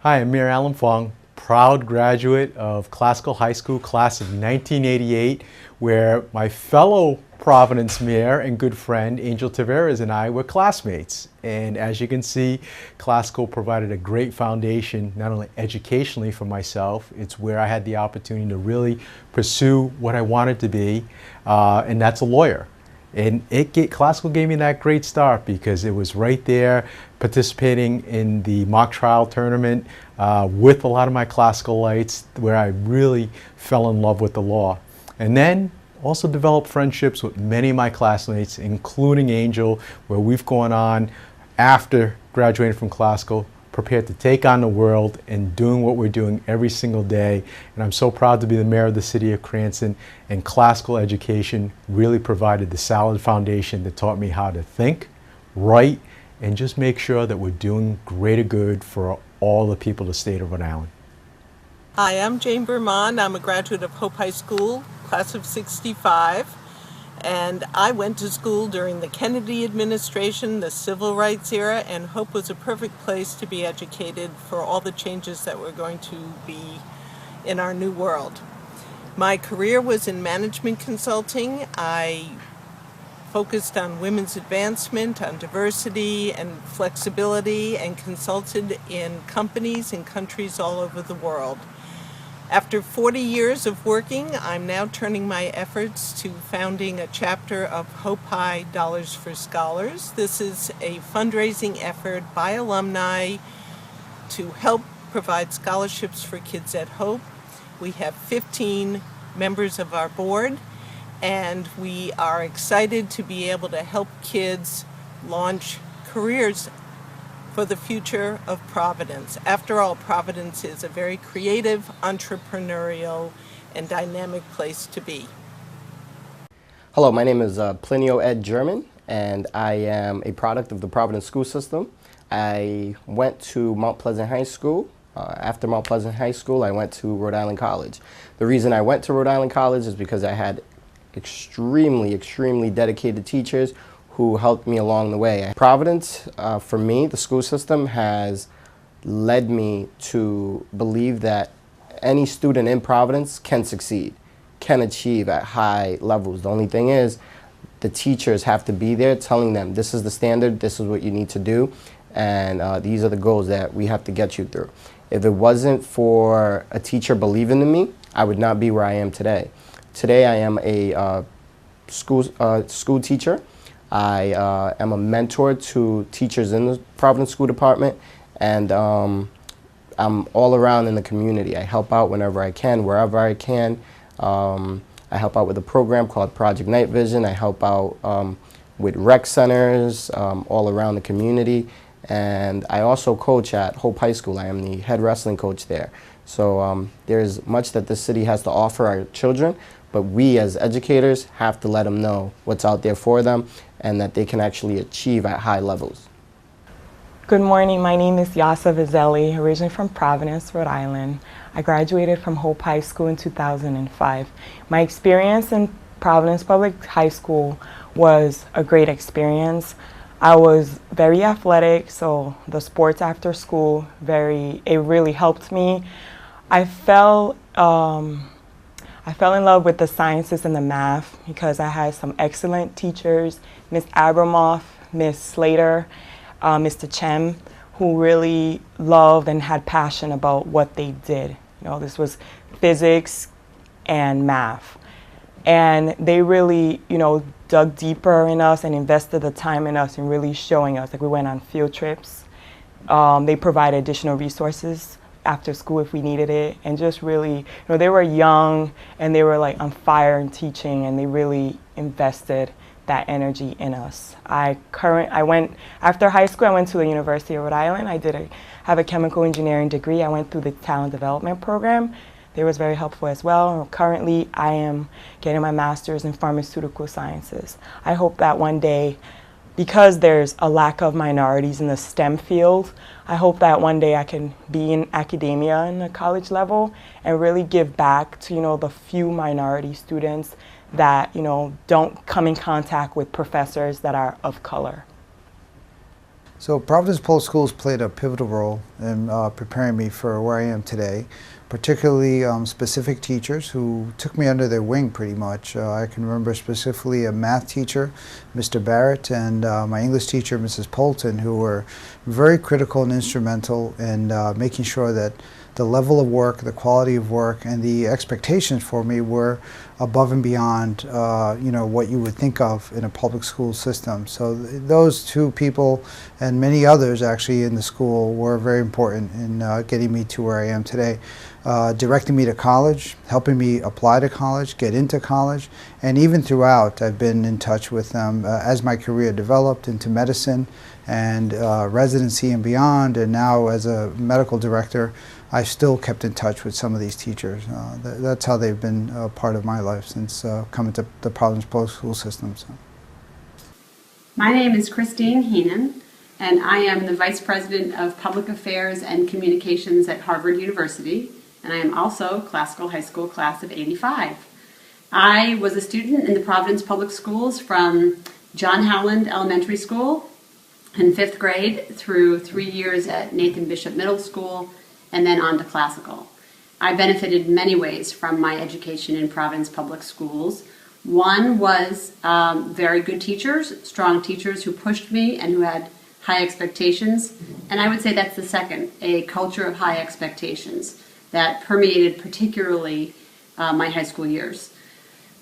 Hi, I'm Mir Alan Fong, proud graduate of Classical High School class of 1988, where my fellow Providence mayor and good friend Angel Taveras and I were classmates. And as you can see, Classical provided a great foundation, not only educationally for myself, it's where I had the opportunity to really pursue what I wanted to be, and that's a lawyer. And Classical gave me that great start because it was right there participating in the mock trial tournament with a lot of my classical lights where I really fell in love with the law. And then also developed friendships with many of my classmates, including Angel, where we've gone on after graduating from Classical, prepared to take on the world and doing what we're doing every single day. And I'm so proud to be the mayor of the city of Cranston, and Classical education really provided the solid foundation that taught me how to think, write, and just make sure that we're doing greater good for all the people of the state of Rhode Island. Hi, I'm Jane Bermond. I'm a graduate of Hope High School, class of '65. And I went to school during the Kennedy administration, the civil rights era, and Hope was a perfect place to be educated for all the changes that were going to be in our new world. My career was in management consulting. I focused on women's advancement, on diversity and flexibility, and consulted in companies in countries all over the world. After 40 years of working, I'm now turning my efforts to founding a chapter of Hope High Dollars for Scholars. This is a fundraising effort by alumni to help provide scholarships for kids at Hope. We have 15 members of our board, and we are excited to be able to help kids launch careers for the future of Providence. After all, Providence is a very creative, entrepreneurial, and dynamic place to be. Hello, my name is Plinio Ed German, and I am a product of the Providence school system. I went to Mount Pleasant High School. After Mount Pleasant High School, I went to Rhode Island College. The reason I went to Rhode Island College is because I had extremely dedicated teachers who helped me along the way. Providence, for me, the school system has led me to believe that any student in Providence can succeed, can achieve at high levels. The only thing is, the teachers have to be there telling them, this is the standard, this is what you need to do, and these are the goals that we have to get you through. If it wasn't for a teacher believing in me, I would not be where I am today. Today I am a school teacher. I am a mentor to teachers in the Providence School Department, and I'm all around in the community. I help out whenever I can, wherever I can. I help out with a program called Project Night Vision. I help out with rec centers all around the community, and I also coach at Hope High School. I am the head wrestling coach there. So there's much that this city has to offer our children, but we as educators have to let them know what's out there for them and that they can actually achieve at high levels. Good morning, my name is Yasa Vizzelli, originally from Providence, Rhode Island. I graduated from Hope High School in 2005. My experience in Providence Public High School was a great experience. I was very athletic, so the sports after school, it really helped me. I fell in love with the sciences and the math because I had some excellent teachers, Miss Abramoff, Miss Slater, Mr. Chem, who really loved and had passion about what they did. You know, this was physics and math. And they really, dug deeper in us and invested the time in us and really showing us. Like, we went on field trips. They provided additional resources after school if we needed it, and just really, they were young and they were like on fire in teaching, and they really invested that energy in us. After high school, I went to the University of Rhode Island. I have a chemical engineering degree. I went through the talent development program. They was very helpful as well. Currently, I am getting my master's in pharmaceutical sciences. I hope that one day, because there's a lack of minorities in the STEM field, I hope that one day I can be in academia in the college level and really give back to, the few minority students that, don't come in contact with professors that are of color. So Providence Public Schools played a pivotal role in preparing me for where I am today, particularly specific teachers who took me under their wing pretty much. I can remember specifically a math teacher, Mr. Barrett, and my English teacher, Mrs. Polton, who were very critical and instrumental in making sure that the level of work, the quality of work, and the expectations for me were above and beyond, what you would think of in a public school system. So those two people and many others actually in the school were very important in getting me to where I am today. Directing me to college, helping me apply to college, get into college, and even throughout I've been in touch with them as my career developed into medicine and residency and beyond, and now as a medical director I've still kept in touch with some of these teachers. That's how they've been a part of my life since coming to the Providence Public School system. So. My name is Christine Heenan, and I am the Vice President of Public Affairs and Communications at Harvard University, and I am also Classical High School Class of '85. I was a student in the Providence Public Schools from John Howland Elementary School in 5th grade through 3 years at Nathan Bishop Middle School, and then on to Classical. I benefited in many ways from my education in Providence Public Schools. One was very good teachers, strong teachers who pushed me and who had high expectations. And I would say that's the second, a culture of high expectations that permeated particularly my high school years.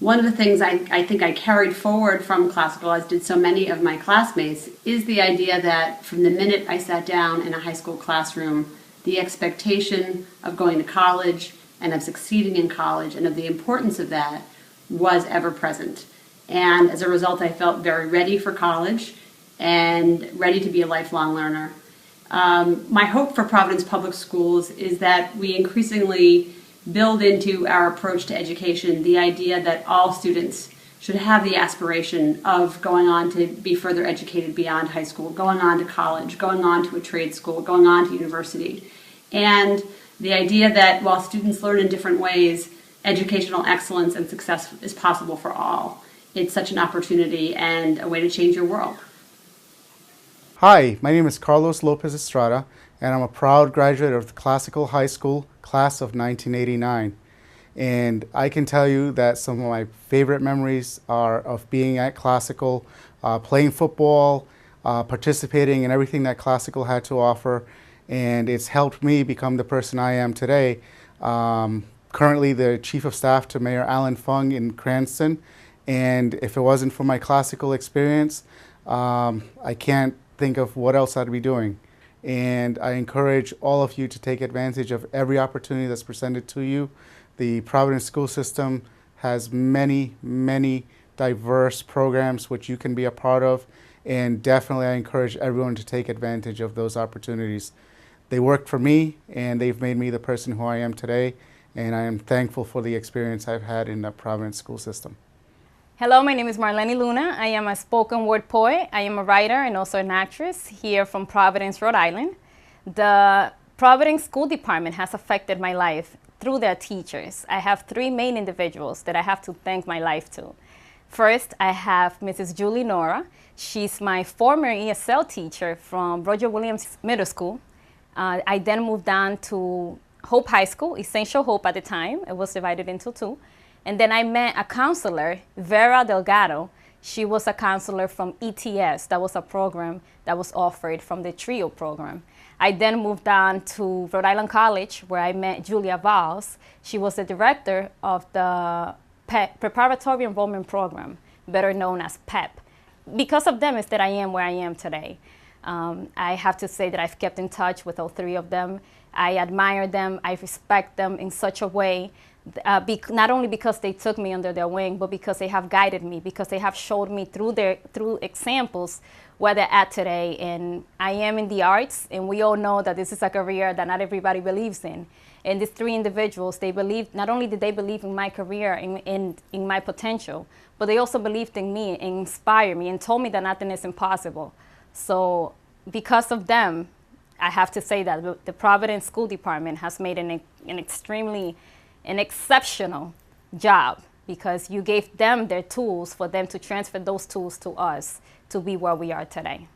One of the things I think I carried forward from Classical, as did so many of my classmates, is the idea that from the minute I sat down in a high school classroom, the expectation of going to college and of succeeding in college and of the importance of that was ever present. And as a result, I felt very ready for college and ready to be a lifelong learner. My hope for Providence Public Schools is that we increasingly build into our approach to education the idea that all students should have the aspiration of going on to be further educated beyond high school, going on to college, going on to a trade school, going on to university. And the idea that while students learn in different ways, educational excellence and success is possible for all. It's such an opportunity and a way to change your world. Hi, my name is Carlos Lopez Estrada, and I'm a proud graduate of the Classical High School class of 1989. And I can tell you that some of my favorite memories are of being at Classical, playing football, participating in everything that Classical had to offer, and it's helped me become the person I am today. Currently the Chief of Staff to Mayor Alan Fung in Cranston, and if it wasn't for my Classical experience, I can't think of what else I'd be doing. And I encourage all of you to take advantage of every opportunity that's presented to you. The Providence school system has many, many diverse programs which you can be a part of, and definitely I encourage everyone to take advantage of those opportunities. They worked for me, and they've made me the person who I am today, and I am thankful for the experience I've had in the Providence school system. Hello, my name is Marlene Luna. I am a spoken word poet. I am a writer and also an actress here from Providence, Rhode Island. The Providence School Department has affected my life through their teachers. I have three main individuals that I have to thank my life to. First, I have Mrs. Julie Nora. She's my former ESL teacher from Roger Williams Middle School. I then moved on to Hope High School, Essential Hope at the time. It was divided into two. And then I met a counselor, Vera Delgado. She was a counselor from ETS. That was a program that was offered from the TRIO program. I then moved on to Rhode Island College, where I met Julia Valls. She was the director of the Preparatory Enrollment Program, better known as PEP. Because of them is that I am where I am today. I have to say that I've kept in touch with all three of them. I admire them, I respect them in such a way, not only because they took me under their wing, but because they have guided me, because they have showed me through examples where they're at today. And I am in the arts, and we all know that this is a career that not everybody believes in. And these three individuals, they believed, not only did they believe in my career, in my potential, but they also believed in me and inspired me and told me that nothing is impossible. So because of them, I have to say that the Providence School Department has made an exceptional job, because you gave them their tools for them to transfer those tools to us to be where we are today.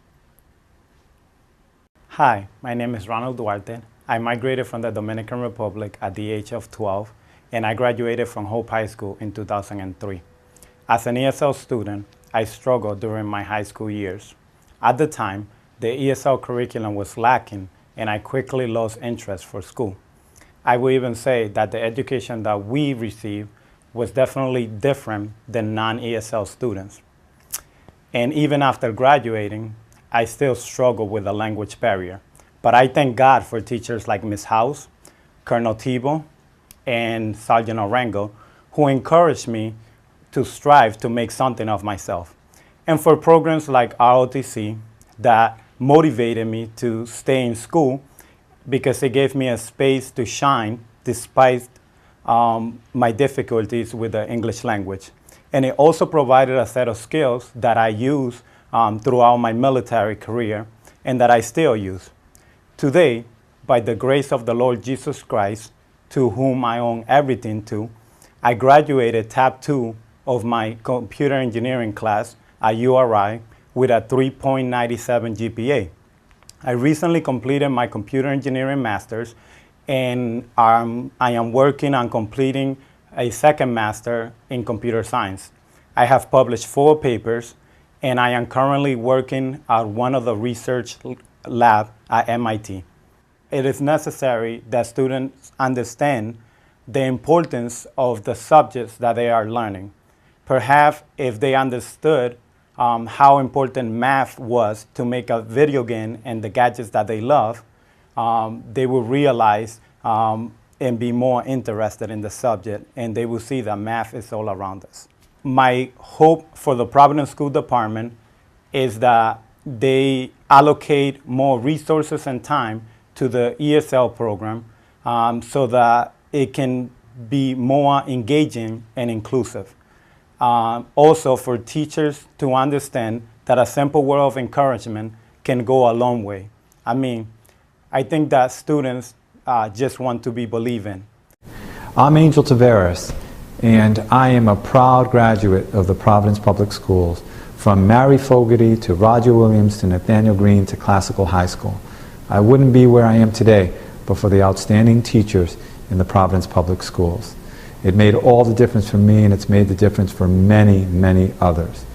Hi, my name is Ronald Duarte. I migrated from the Dominican Republic at the age of 12, and I graduated from Hope High School in 2003. As an ESL student, I struggled during my high school years. At the time, the ESL curriculum was lacking, and I quickly lost interest for school. I would even say that the education that we received was definitely different than non-ESL students. And even after graduating, I still struggle with the language barrier. But I thank God for teachers like Ms. House, Colonel Tebow, and Sergeant Orengo, who encouraged me to strive to make something of myself. And for programs like ROTC that motivated me to stay in school because it gave me a space to shine despite my difficulties with the English language. And it also provided a set of skills that I use throughout my military career and that I still use. Today, by the grace of the Lord Jesus Christ, to whom I owe everything to, I graduated Tab 2 of my computer engineering class at URI with a 3.97 GPA. I recently completed my computer engineering master's, and I am working on completing a second master in computer science. I have published 4 papers, and I am currently working at one of the research labs at MIT. It is necessary that students understand the importance of the subjects that they are learning. Perhaps if they understood how important math was to make a video game and the gadgets that they love, they will realize and be more interested in the subject, and they will see that math is all around us. My hope for the Providence School Department is that they allocate more resources and time to the ESL program so that it can be more engaging and inclusive. Also for teachers to understand that a simple word of encouragement can go a long way. I mean, I think that students just want to be believed in. I'm Angel Taveras, and I am a proud graduate of the Providence Public Schools, from Mary Fogarty to Roger Williams to Nathaniel Green to Classical High School. I wouldn't be where I am today but for the outstanding teachers in the Providence Public Schools. It made all the difference for me, and it's made the difference for many, many others.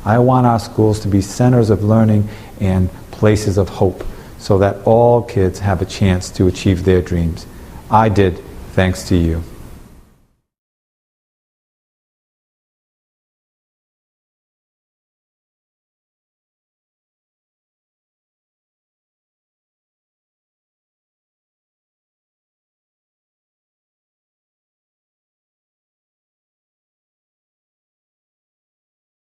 I want our schools to be centers of learning and places of hope so that all kids have a chance to achieve their dreams. I did, thanks to you.